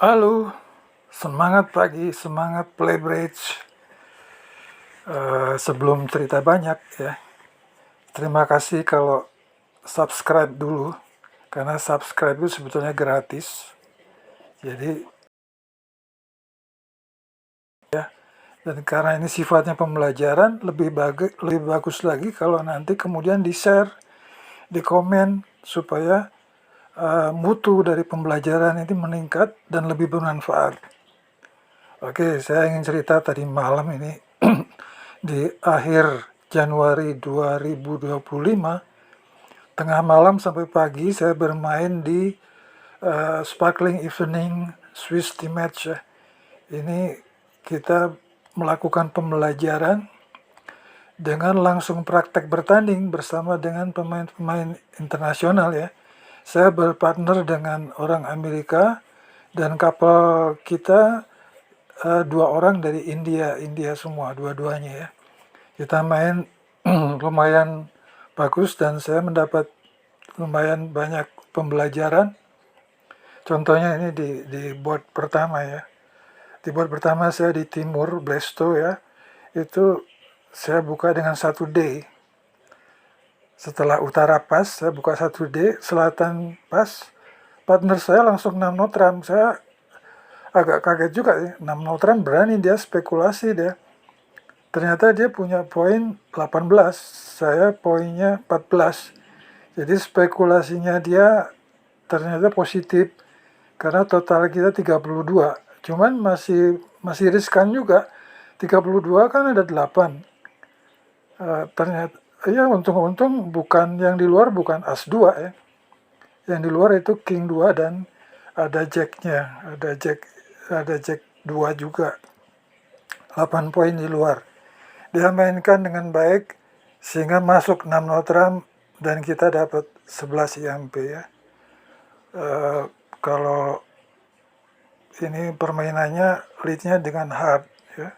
Halo, semangat pagi, semangat play bridge. Sebelum cerita banyak ya, terima kasih kalau subscribe dulu, karena subscribe itu sebetulnya gratis. Jadi ya, dan karena ini sifatnya pembelajaran, lebih bagus lagi kalau nanti kemudian di-share, di-komen, supaya mutu dari pembelajaran ini meningkat dan lebih bermanfaat. Oke, saya ingin cerita tadi malam ini di akhir Januari 2025, tengah malam sampai pagi saya bermain di Sparkling Evening Swiss Team Match. Ini kita melakukan pembelajaran dengan langsung praktek bertanding bersama dengan pemain-pemain internasional ya. Saya berpartner dengan orang Amerika dan kapal kita 2 orang dari India semua, dua-duanya ya. Kita main lumayan bagus dan saya mendapat lumayan banyak pembelajaran. Contohnya ini di board pertama ya. Di board pertama saya di timur, Blesto ya. Itu saya buka dengan 1D. Setelah utara pas, saya buka 1D, selatan pas. Partner saya langsung 6 notram. Saya agak kaget juga ya. 6 notram berani dia spekulasi dia. Ternyata dia punya poin 18, saya poinnya 14. Jadi spekulasinya dia ternyata positif karena total kita 32. Cuman masih riskan juga. 32 kan ada 8. Ternyata ya untung-untung bukan yang di luar, bukan as 2 ya. Yang di luar itu king 2 dan ada jacknya, ada jack 2 juga. 8 poin di luar. Dia mainkan dengan baik sehingga masuk 6 notram dan kita dapat 11 IMP ya. Kalau ini permainannya leadnya dengan hard ya.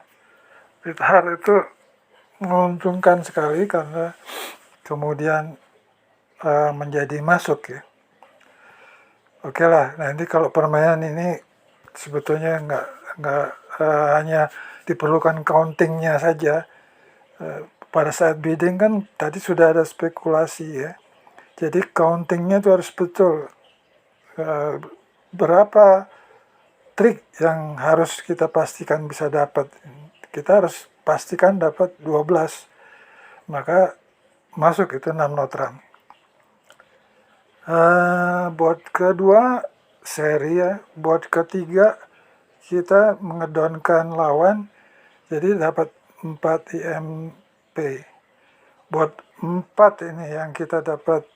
Lead hard itu menguntungkan sekali karena kemudian menjadi masuk ya. Oke lah, nanti kalau permainan ini sebetulnya nggak hanya diperlukan countingnya saja. Pada saat bidding kan tadi sudah ada spekulasi ya. Jadi countingnya itu harus betul. Berapa trik yang harus kita pastikan bisa dapat. Kita harus pastikan dapat 12. Maka masuk itu 6 notram. Board kedua seri ya. Board ketiga kita mengedonkan lawan. Jadi dapat 4 IMP. Board 4 ini yang kita dapat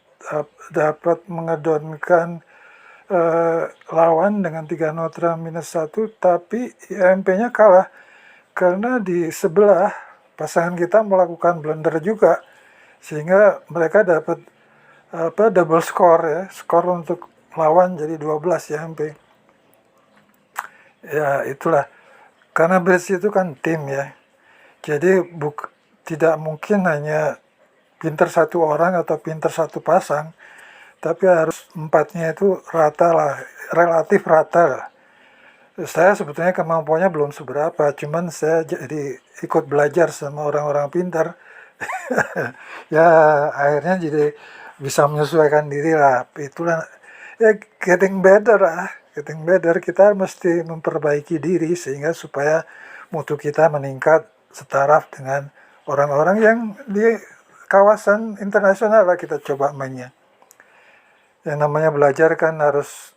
mengedonkan lawan dengan 3 notram -1, tapi IMP-nya kalah karena di sebelah pasangan kita melakukan blunder juga sehingga mereka dapat double score ya, skor untuk lawan jadi 12 IMP. Ya itulah, karena bridge itu kan tim ya, jadi tidak mungkin hanya pinter satu orang atau pinter satu pasang, tapi harus 4-nya itu rata lah, relatif rata lah. Saya sebetulnya kemampuannya belum seberapa, cuman saya jadi ikut belajar sama orang-orang pintar. Ya akhirnya jadi bisa menyesuaikan diri lah. Itulah ya, getting better lah, getting better. Kita mesti memperbaiki diri sehingga supaya mutu kita meningkat setaraf dengan orang-orang yang di kawasan internasional lah kita coba mainnya. Yang namanya belajar kan harus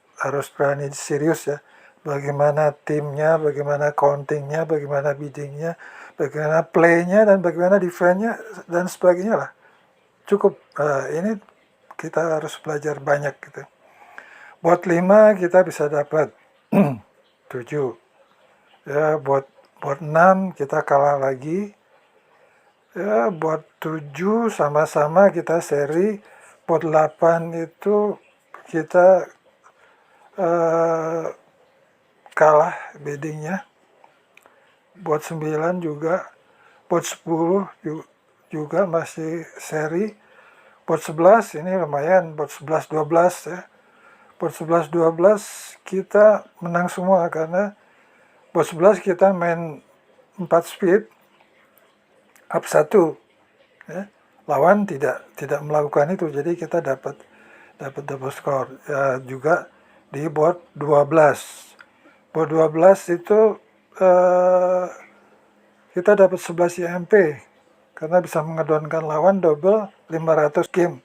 berani serius ya. Bagaimana timnya, bagaimana countingnya, bagaimana biddingnya, bagaimana playnya, dan bagaimana defense-nya, dan sebagainya lah. Cukup, ini kita harus belajar banyak gitu. Buat 5 kita bisa dapat 7. Ya, buat 6 kita kalah lagi. Ya, buat 7 sama-sama kita seri. Buat 8 itu kita kalah biddingnya. Buat 9 juga. Buat 10 juga masih seri. Buat 11 ini lumayan. Buat 11-12 ya. Board 11, 12 kita menang semua karena board 11 kita main 4 speed, up 1. Ya. Lawan tidak melakukan itu, jadi kita dapat double score. Ya, juga di board 12. Board 12 itu kita dapat 11 IMP karena bisa mengedonkan lawan double 500 game.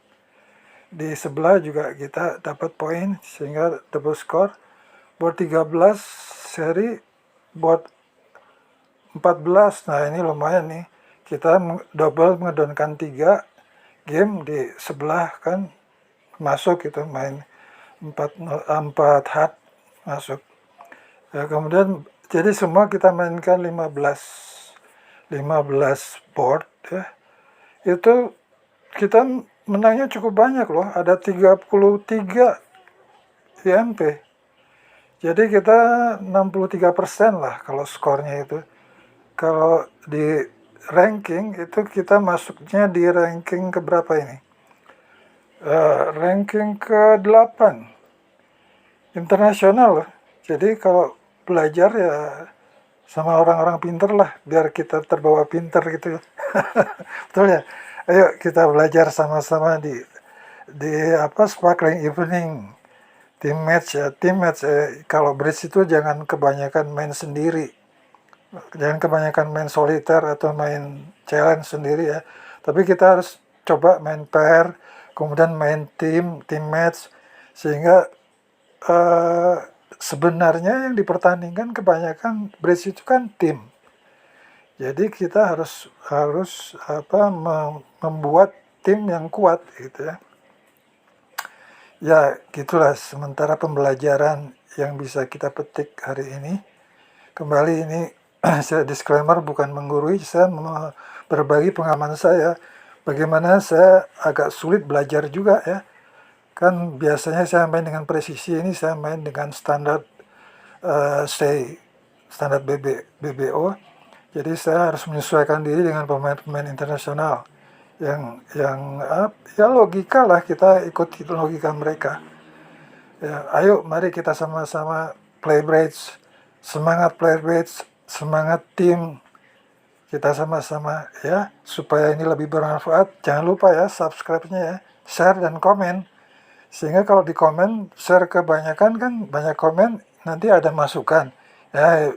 Di sebelah juga kita dapat poin sehingga double score. Board 13 seri board 14. Nah, ini lumayan nih. Kita double mengedonkan 3 game di sebelah kan masuk, itu main 4 hard masuk. Ya, kemudian jadi semua kita mainkan 15 board ya. Itu kita menangnya cukup banyak loh, ada 33 IMP. Jadi kita 63% lah kalau skornya itu. Kalau di ranking itu kita masuknya di ranking keberapa ini? Ranking ke-8 internasional loh. Jadi kalau belajar ya sama orang-orang pinter lah, biar kita terbawa pinter gitu. Betul ya? Ayo kita belajar sama-sama di sparkling evening team match ya. Kalau bridge itu jangan kebanyakan main sendiri, jangan kebanyakan main soliter atau main challenge sendiri ya, tapi kita harus coba main pair, kemudian main team match, sehingga sebenarnya yang dipertandingkan kebanyakan bridge itu kan tim. Jadi kita harus membuat tim yang kuat gitu ya. Ya gitulah sementara pembelajaran yang bisa kita petik hari ini. Kembali ini saya disclaimer, bukan menggurui, saya berbagi pengalaman saya. Bagaimana saya agak sulit belajar juga ya. Kan biasanya saya main dengan presisi, ini saya main dengan standar standar BBO. Jadi saya harus menyesuaikan diri dengan pemain-pemain internasional yang ya logika lah, kita ikut logika mereka. Ya, ayo mari kita sama-sama play bridge, semangat play bridge, semangat tim, kita sama-sama ya, supaya ini lebih bermanfaat. Jangan lupa ya subscribe-nya ya, share dan komen, sehingga kalau di komen share kebanyakan kan banyak komen, nanti ada masukan ya.